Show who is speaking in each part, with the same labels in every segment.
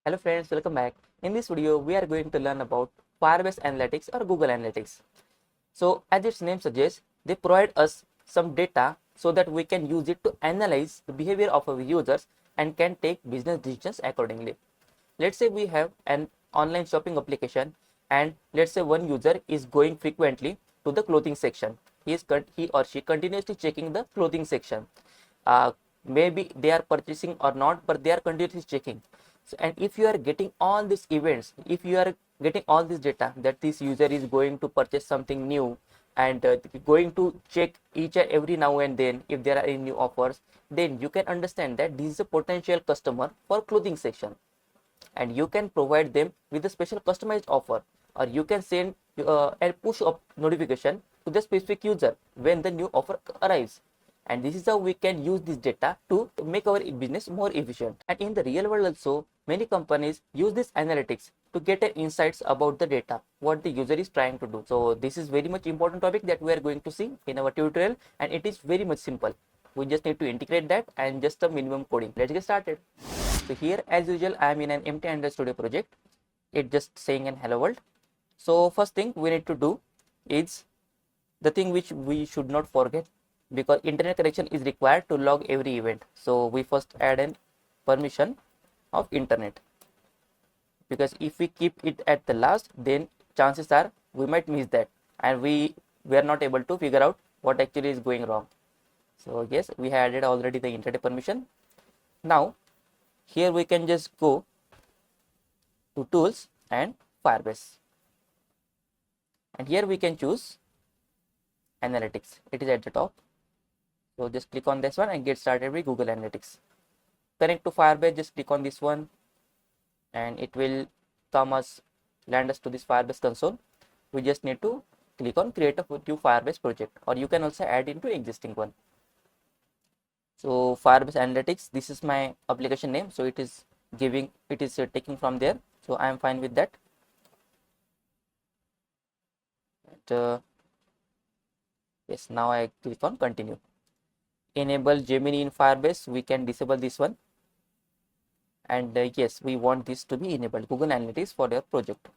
Speaker 1: Hello friends, welcome back. In this video, we are going to learn about Firebase Analytics or Google Analytics. So as its name suggests, they provide us some data so that we can use it to analyze the behavior of our users and can take business decisions accordingly. Let's say we have an online shopping application and let's say one user is going frequently to the clothing section. He or she continuously checking the clothing section. Uh, Maybe they are purchasing or not, but they are continuously checking. So, and if you are getting all these events, if you are getting all this data that this user is going to purchase something new and going to check each and every now and then if there are any new offers, then you can understand that this is a potential customer for clothing section, and you can provide them with a special customized offer, or you can send a push up notification to the specific user when the new offer arrives. And this is how we can use this data to make our business more efficient. And in the real world also, many companies use this analytics to get insights about the data what the user is trying to do. So this is very much important topic that we are going to see in our tutorial, and it is very much simple. We just need to integrate that and just a minimum coding. Let's get started. So here as usual I am in an empty Android Studio project. It just saying an hello world. So first thing we need to do is the thing which we should not forget, because internet connection is required to log every event. So we first add an permission of internet, because if we keep it at the last, then chances are we might miss that and we are not able to figure out what actually is going wrong. So yes, we had added already the internet permission. Now here we can just go to tools and Firebase, and here we can choose analytics. It is at the top. So just click on this one and get started with Google Analytics. Connect to Firebase, just click on this one and it will land us to this Firebase console. We just need to click on create a new Firebase project, or you can also add into existing one. So Firebase Analytics, this is my application name, so it is taking from there, so I am fine with that. Yes, now I click on continue. Enable Gemini in Firebase, we can disable this one, and yes, we want this to be enabled, Google Analytics for your project.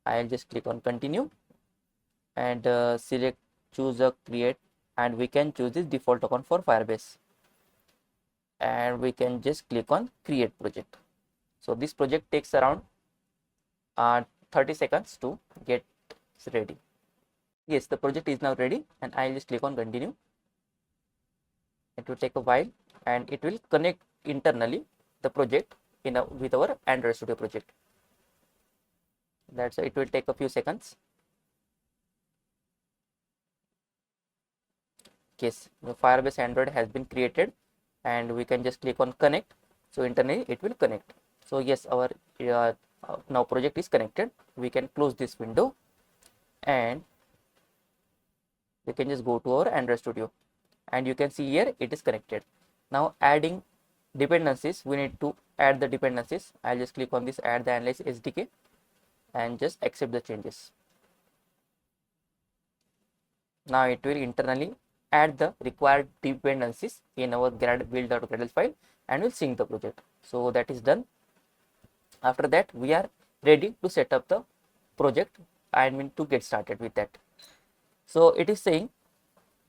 Speaker 1: I'll just click on continue and choose a create, and we can choose this default account for Firebase, and we can just click on create project. So this project takes around 30 seconds to get ready. Yes, the project is now ready, and I'll just click on continue. It will take a while and it will connect internally the project with our Android Studio project. That's it will take a few seconds. Yes, the Firebase Android has been created, and we can just click on connect. So internally it will connect. So yes, our now project is connected. We can close this window and we can just go to our Android Studio, and you can see here it is connected. Now adding dependencies, we need to add the dependencies. I'll just click on this add the analysis SDK and just accept the changes. Now it will internally add the required dependencies in our build.gradle file and will sync the project. So that is done. After that, we are ready to set up the project and to get started with that. So it is saying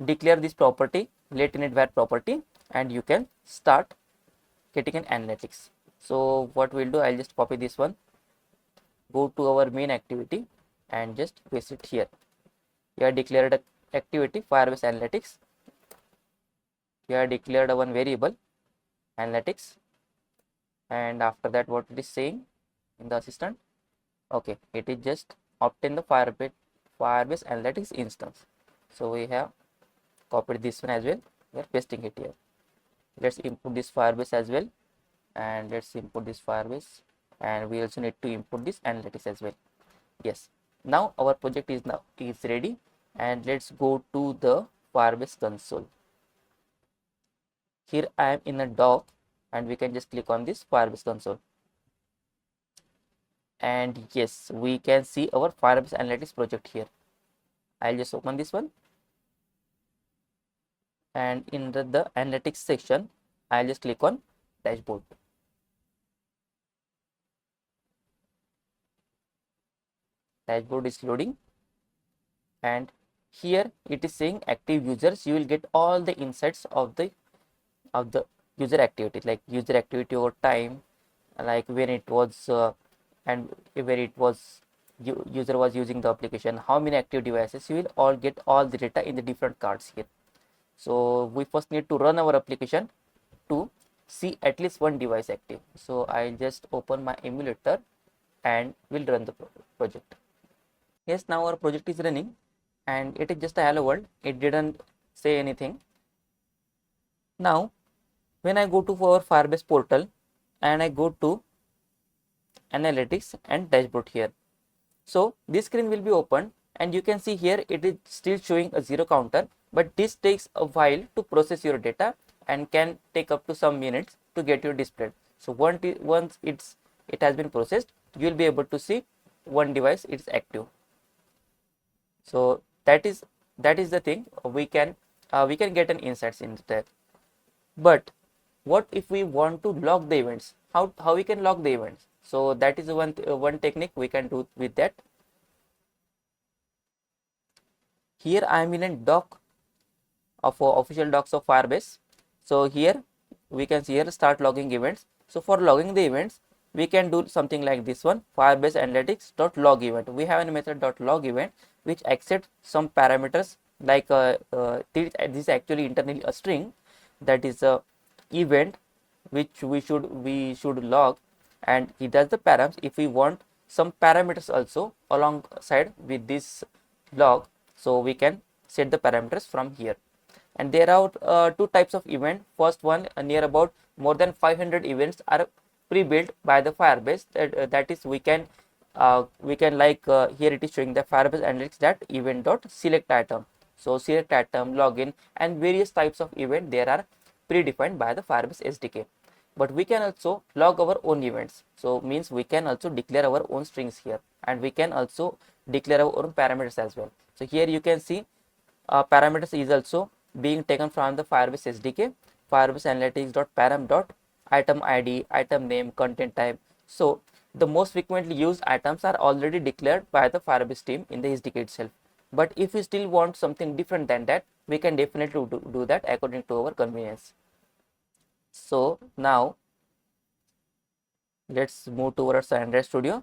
Speaker 1: declare this property lateinitVar property, and you can start getting an analytics. So what we'll do, I'll just copy this one, go to our main activity and just paste it here. We are declared a activity Firebase Analytics. We are declared one variable analytics, and after that what it is saying in the assistant, okay, it is just obtain the Firebase Analytics instance. So we have copied this one as well, we are pasting it here. Let's input this Firebase as well, and let's input this Firebase, and we also need to input this analytics as well. Yes, now our project is ready, and let's go to the Firebase console. Here I am in a dock, and we can just click on this Firebase console, and yes, we can see our Firebase Analytics project here. I'll just open this one, and in the analytics section I'll just click on dashboard. Dashboard is loading, and here it is saying active users. You will get all the insights of the user activity, like user activity over time, like when it was and where it was user was using the application, how many active devices. You will all get all the data in the different cards here. So we first need to run our application to see at least one device active. So I'll just open my emulator and we'll run the project. Yes, now our project is running and it is just a hello world. It didn't say anything. Now when I go to our Firebase portal and I go to analytics and dashboard here, so this screen will be opened and you can see here it is still showing a zero counter, but this takes a while to process your data and can take up to some minutes to get your displayed. So once it has been processed, you will be able to see one device is active. So that is the thing. We can get an insights into that. But what if we want to log the events? How we can log the events? So that is one technique we can do with that. Here I am in a doc of official docs of Firebase. So here we can see here start logging events. So for logging the events, we can do something like this one, Firebase analytics.log event. We have a method .log event which accepts some parameters, like this is actually internally a string, that is a event which we should log, and it does the params. If we want some parameters also alongside with this log, so we can set the parameters from here. And there are two types of event. First one, near about more than 500 events are pre-built by the Firebase. That is we can like here it is showing the Firebase analytics that event dot select item. So select item, login, and various types of event there are predefined by the Firebase SDK. But we can also log our own events. So means we can also declare our own strings here, and we can also declare our own parameters as well. So here you can see parameters is also being taken from the Firebase SDK, Firebase analytics.param.item ID, item name, content type. So the most frequently used items are already declared by the Firebase team in the SDK itself. But if we still want something different than that, we can definitely do that according to our convenience. So now let's move towards Android Studio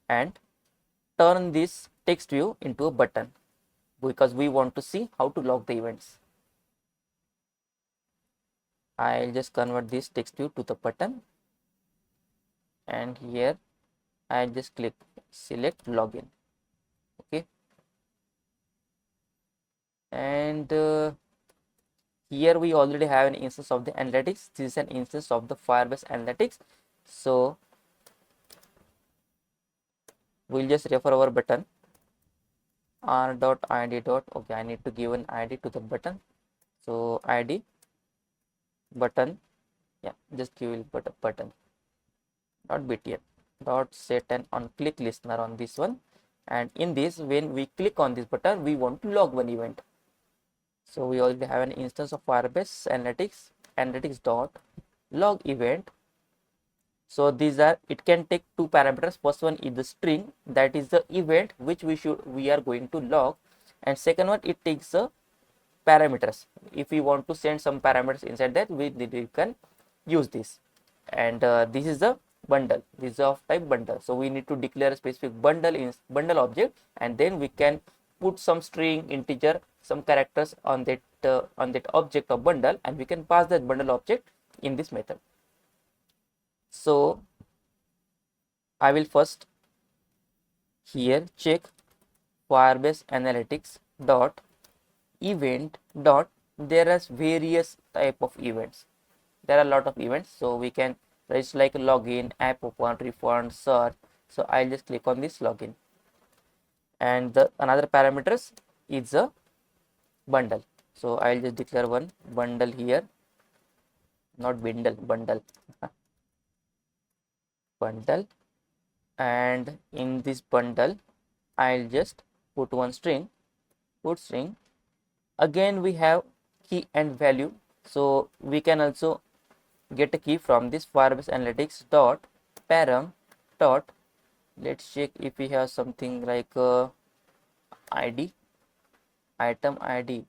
Speaker 1: and turn this text view into a button, because we want to see how to log the events. I'll just convert this text view to the button, and here I'll just click select login. Okay, and here we already have an instance of the analytics. This is an instance of the Firebase analytics. So we'll just refer our button r.id. Okay, I need to give an ID to the button. So ID button, yeah, just give it button dot btn dot set an on click listener on this one. And in this, when we click on this button, we want to log one event. So we already have an instance of Firebase analytics dot log event. So these are, it can take two parameters. First one is the string, that is the event which we are going to log, and second one, it takes the parameters. If we want to send some parameters inside that, we can use this. And this is the bundle, this is of type bundle. So we need to declare a specific bundle object, and then we can put some string, integer, some characters on that object of bundle, and we can pass that bundle object in this method. So I will first here check Firebase analytics dot event dot, there is various type of events. There are a lot of events, so we can register like login, app open, refund, search. So I'll just click on this login, and the another parameters is a bundle. So I'll just declare one bundle here, not bindle, bundle bundle. And in this bundle, I'll just put one string, put string. Again we have key and value, so we can also get a key from this Firebase analytics dot param dot let's check if we have something like id, item id.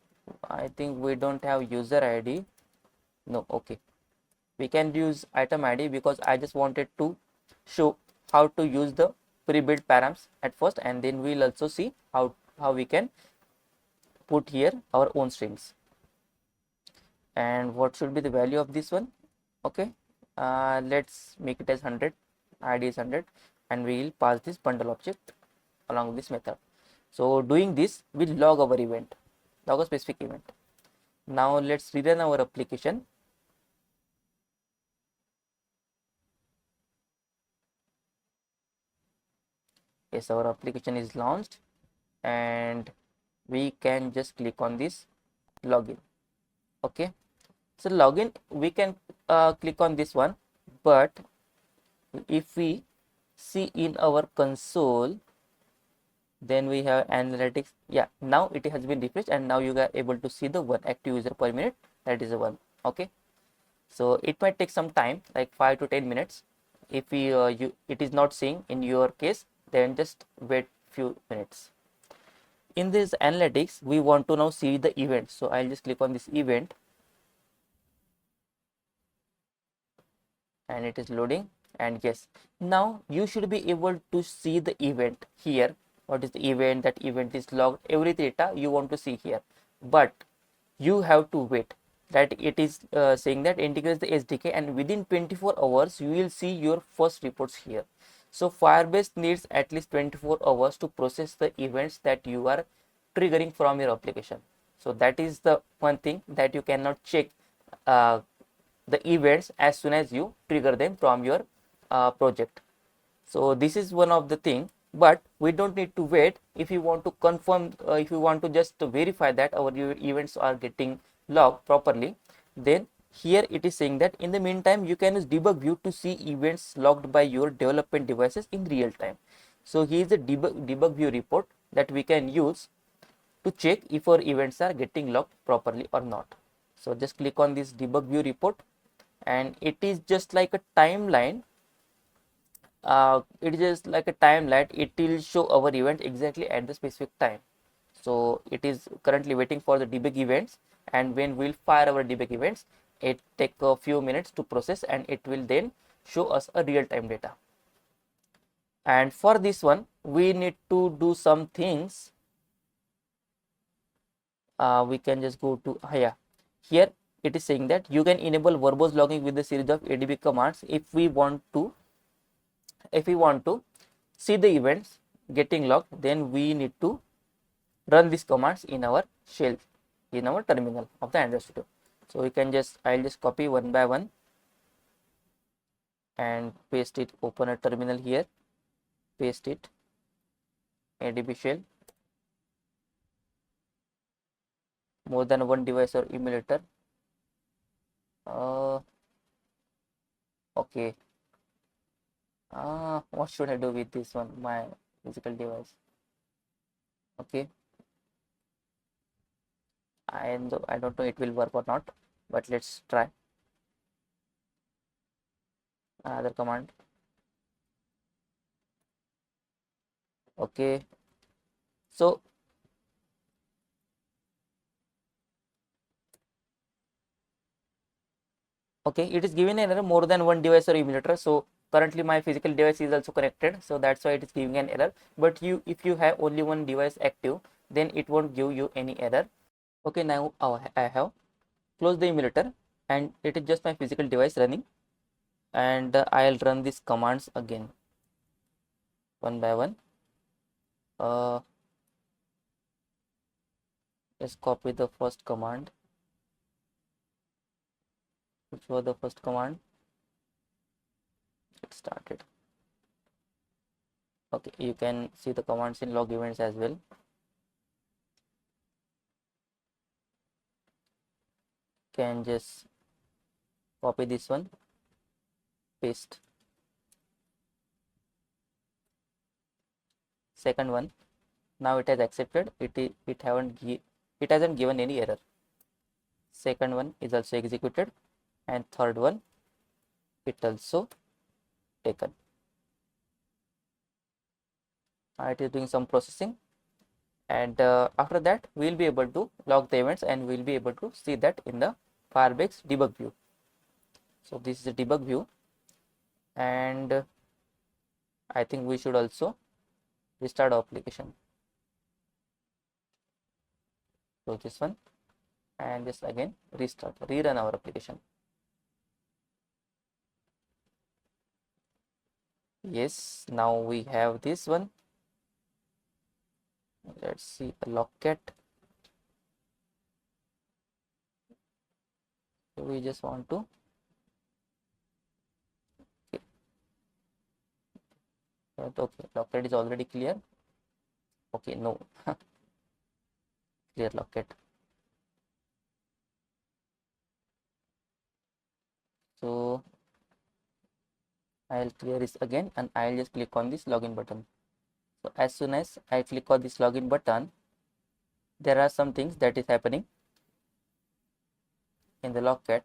Speaker 1: I think we don't have user id. No, okay, we can use item id because I just wanted to show how to use the pre-built params at first, and then we'll also see how we can put here our own strings. And what should be the value of this one? Okay, let's make it as 100. id is 100, and we will pass this bundle object along with this method. So doing this will log our event, log a specific event. Now let's rerun our application. Yes, our application is launched, and we can just click on this login. Okay, so login, we can click on this one, but if we see in our console, then we have analytics. Yeah, now it has been refreshed, and now you are able to see the one active user per minute, that is the one. Okay, so it might take some time, like 5 to 10 minutes. If we it is not seeing in your case, then just wait few minutes. In this analytics, we want to now see the event, so I'll just click on this event, and it is loading. And yes, now you should be able to see the event here. What is the event? That event is logged, every data you want to see here, but you have to wait. That it is saying that integrates the SDK, and within 24 hours you will see your first reports here. So Firebase needs at least 24 hours to process the events that you are triggering from your application. So that is the one thing, that you cannot check the events as soon as you trigger them from your project. So this is one of the thing, but we don't need to wait. If you want to confirm, if you want to just verify that our events are getting logged properly, then here it is saying that in the meantime you can use DebugView to see events logged by your development devices in real time. So here is the DebugView report that we can use to check if our events are getting logged properly or not. So just click on this DebugView report, and it is just like a timeline. It is just like a timeline. It will show our event exactly at the specific time. So it is currently waiting for the debug events, and when we'll fire our debug events, it take a few minutes to process, and it will then show us a real-time data. And for this one, we need to do some things. We can just go to here it is saying that you can enable verbose logging with the series of ADB commands if we want to see the events getting logged. Then we need to run these commands in our shell, in our terminal of the Android Studio. So we can just, I'll just copy one by one and paste it. Open a terminal here, paste it, ADB shell, more than one device or emulator. Okay, what should I do with this one? My physical device. Okay, I don't know it will work or not, but let's try another command. Okay, so okay, it is giving an error, more than one device or emulator. So currently my physical device is also connected, so that's why it is giving an error. But if you have only one device active, then it won't give you any error. Okay, now I have closed the emulator, and it is just my physical device running, and I'll run these commands again one by one. Let's copy the first command. Which was the first command? It started. Okay, you can see the commands in log events as well. Can just copy this one, paste. Second one, now it has accepted. It hasn't given any error. Second one is also executed, and third one, it also taken. It is doing some processing, and after that we will be able to log the events and we will be able to see that in the Firebase debug view. So this is the debug view, and I think we should also restart our application. So this one, and just again rerun our application. Yes, now we have this one. Let's see the logcat. So we just want to okay, logcat is already clear. Okay, no, clear logcat. So I'll clear this again and I'll just click on this login button. So as soon as I click on this login button, there are some things that is happening in the logcat.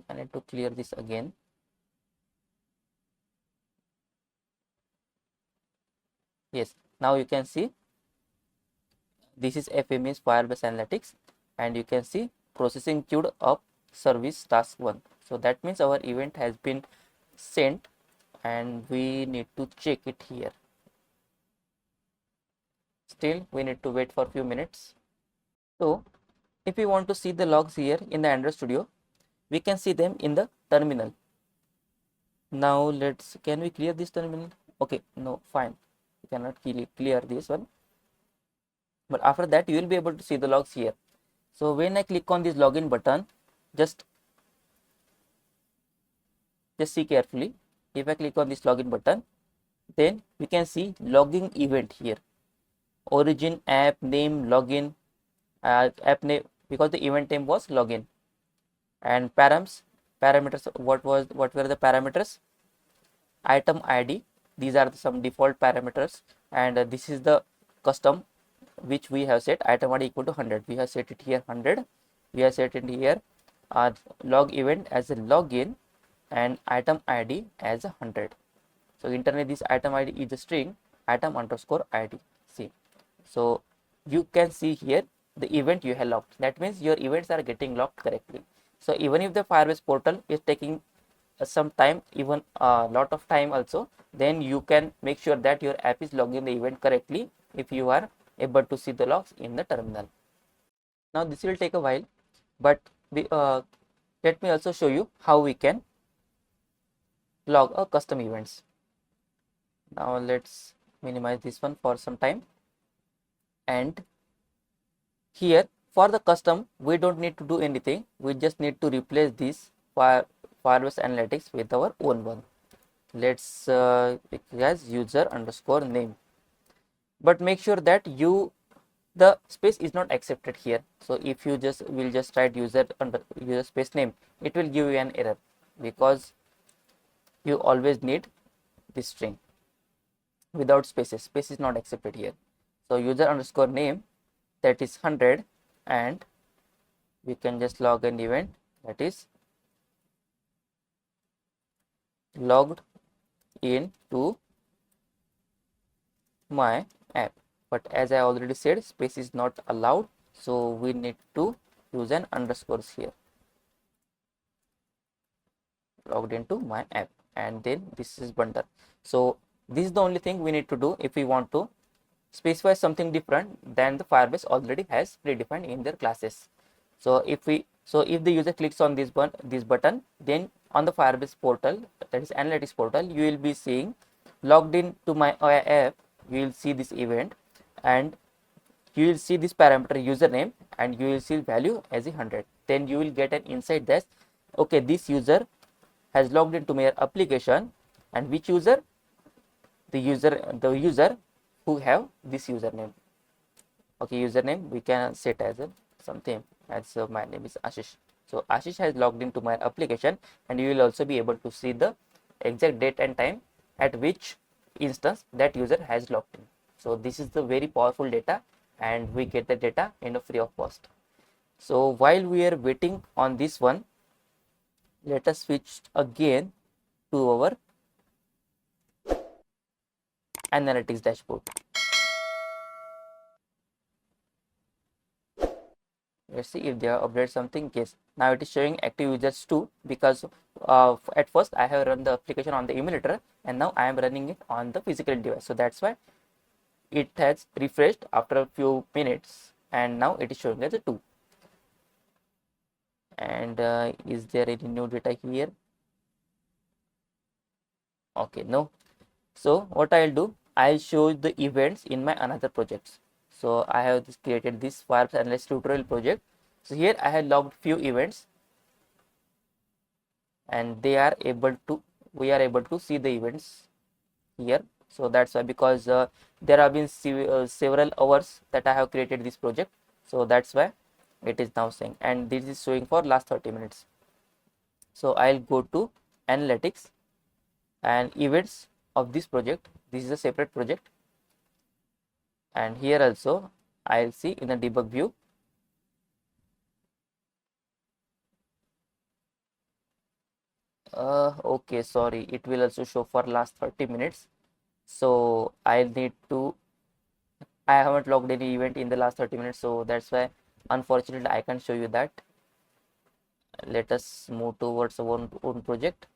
Speaker 1: I need to clear this again. Yes, now you can see this is FME's Firebase Analytics, and you can see processing queued up service task 1. So that means our event has been sent and we need to check it here. Still we need to wait for a few minutes. So if we want to see the logs here in the Android Studio, we can see them in the terminal. Now can we clear this terminal? Okay, no, fine, we cannot clear this one, but after that you will be able to see the logs here. So when I click on this login button, just see carefully. If I click on this login button, then we can see logging event here. Origin, app name, login, app name, because the event name was login, and parameters. What were the parameters? Item ID. These are some default parameters, and this is the custom which we have set. Item ID equal to 100. We have set it here 100. We have set it here log event as a login and item ID as a 100. So internally this item ID is a string item underscore ID. See, so you can see here the event you have logged. That means your events are getting logged correctly. So even if the Firebase portal is taking some time, even a lot of time also, then you can make sure that your app is logging the event correctly if you are able to see the logs in the terminal. Now this will take a while, but let me also show you how we can log a custom events. Now let's minimize this one for some time, and here for the custom we don't need to do anything. We just need to replace this Firebase Analytics with our own one. Let's pick as user underscore name, but make sure that the space is not accepted here. So if you will just write user space name, it will give you an error because you always need this string without spaces. Space is not accepted here. So user underscore name, that is 100, and we can just log an event that is logged into my app. But as I already said, space is not allowed, so we need to use an underscores here. Logged into my app, and then this is bundle. So this is the only thing we need to do if we want to specify something different than the Firebase already has predefined in their classes. So if the user clicks on this button, then on the Firebase portal, that is analytics portal, you will be seeing logged in to my app. You will see this event, and you will see this parameter username, and you will see value as 100. Then you will get an insight that okay, this user has logged into my application, and which user? The user who have this username. Okay, username we can set as something as my name is Ashish. So Ashish has logged into my application, and you will also be able to see the exact date and time at which instance that user has logged in. So this is the very powerful data, and we get the data in a free of cost. So while we are waiting on this one, let us switch again to our analytics dashboard. Let's see if they have updated something. Yes, now it is showing active users too, because at first I have run the application on the emulator and now I am running it on the physical device. So that's why it has refreshed after a few minutes and now it is showing as a 2. And is there any new data here? Okay, no. So what I'll do, I'll show the events in my another projects. So I have created this Firebase Analyst tutorial project. So here I have logged few events and we are able to see the events here. So that's why, because there have been several hours that I have created this project. So that's why it is now saying, and this is showing for last 30 minutes. So I'll go to analytics and events of this project. This is a separate project, and here also I'll see in the debug view. Okay, sorry, it will also show for last 30 minutes. So I'll need to, I haven't logged any event in the last 30 minutes, so that's why unfortunately I can't show you that. Let us move towards our own project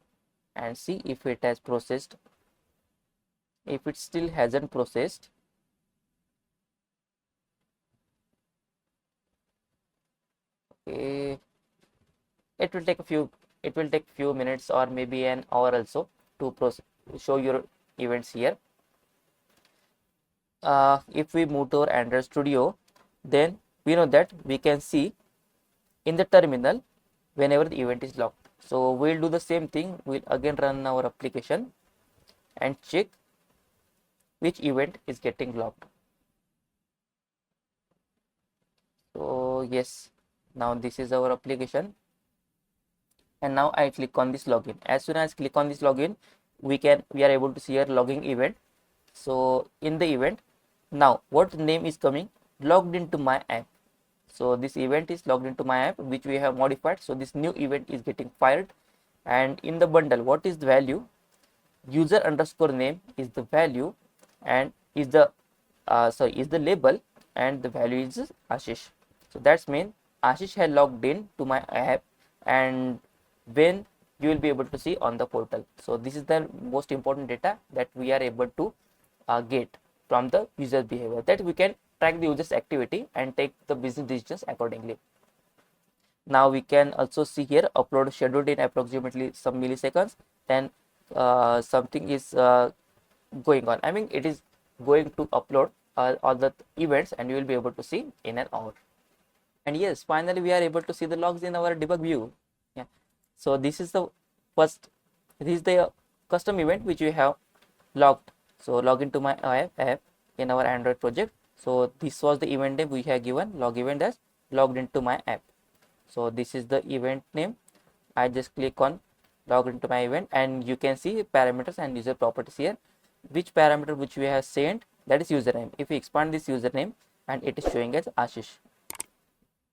Speaker 1: and see if it has processed. If it still hasn't processed, okay, it will take few minutes or maybe an hour also to show your events here. If we move to our Android Studio, then we know that we can see in the terminal whenever the event is logged. So we'll do the same thing. We'll again run our application and check which event is getting logged. So yes, now this is our application, and now I click on this login. As soon as I click on this login, we are able to see our logging event. So in the event, now what name is coming? Logged into my app. So this event is logged into my app, which we have modified. So this new event is getting fired, and in the bundle, what is the value? User underscore name is the value, and is the label, and the value is Ashish. So that's mean Ashish has logged in to my app, and when you will be able to see on the portal. So this is the most important data that we are able to get from the user behavior, that we can track the user's activity and take the business decisions accordingly. Now we can also see here upload scheduled in approximately some milliseconds. Then something is going on. I mean, it is going to upload all the events, and you will be able to see in an hour. And yes, finally we are able to see the logs in our debug view. Yeah. So this is the custom event which we have logged. So log into my app in our Android project. So this was the event name we have given, log event as logged into my app. So this is the event name. I just click on log into my event, and you can see parameters and user properties here. Which parameter which we have sent, that is username. If we expand this username, and it is showing as Ashish.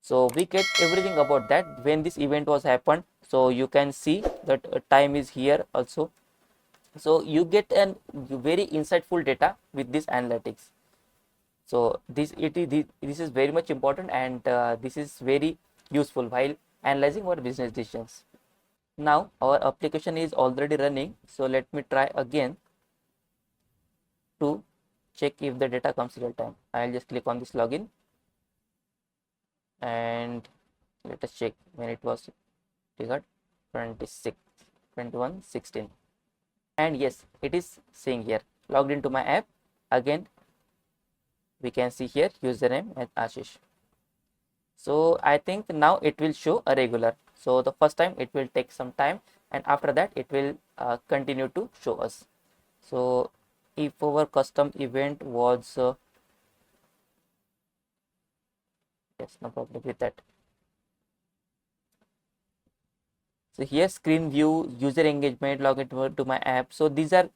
Speaker 1: So we get everything about that when this event was happened. So you can see that time is here also. So you get a very insightful data with this analytics. So this is very much important, and this is very useful while analyzing our business decisions. Now our application is already running. So let me try again to check if the data comes real time. I'll just click on this login, and let us check when it was triggered. 21/16, and yes, it is saying here logged into my app. Again we can see here username as Ashish. So I think now it will show a regular. So the first time it will take some time, and after that it will continue to show us. So if our custom event was yes, no problem with that. So here screen view, user engagement, login to my app. So these are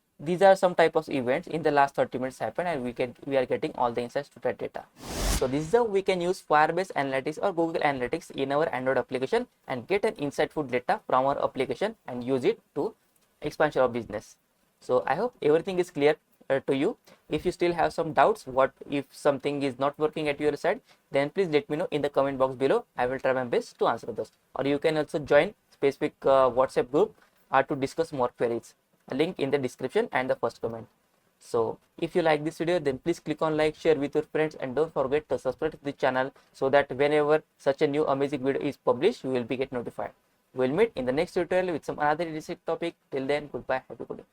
Speaker 1: some type of events in the last 30 minutes happen, and we are getting all the insights to that data. So this is how we can use Firebase Analytics or Google Analytics in our Android application and get an insightful data from our application and use it to expansion of business. So I hope everything is clear to you. If you still have some doubts, what if something is not working at your side, then please let me know in the comment box below. I will try my best to answer those. Or you can also join specific WhatsApp group to discuss more queries. A link in the description and the first comment. So if you like this video, then please click on like, share with your friends, and don't forget to subscribe to the channel so that whenever such a new amazing video is published, you will be get notified. We'll meet in the next tutorial with some another interesting topic. Till then, goodbye. Happy coding.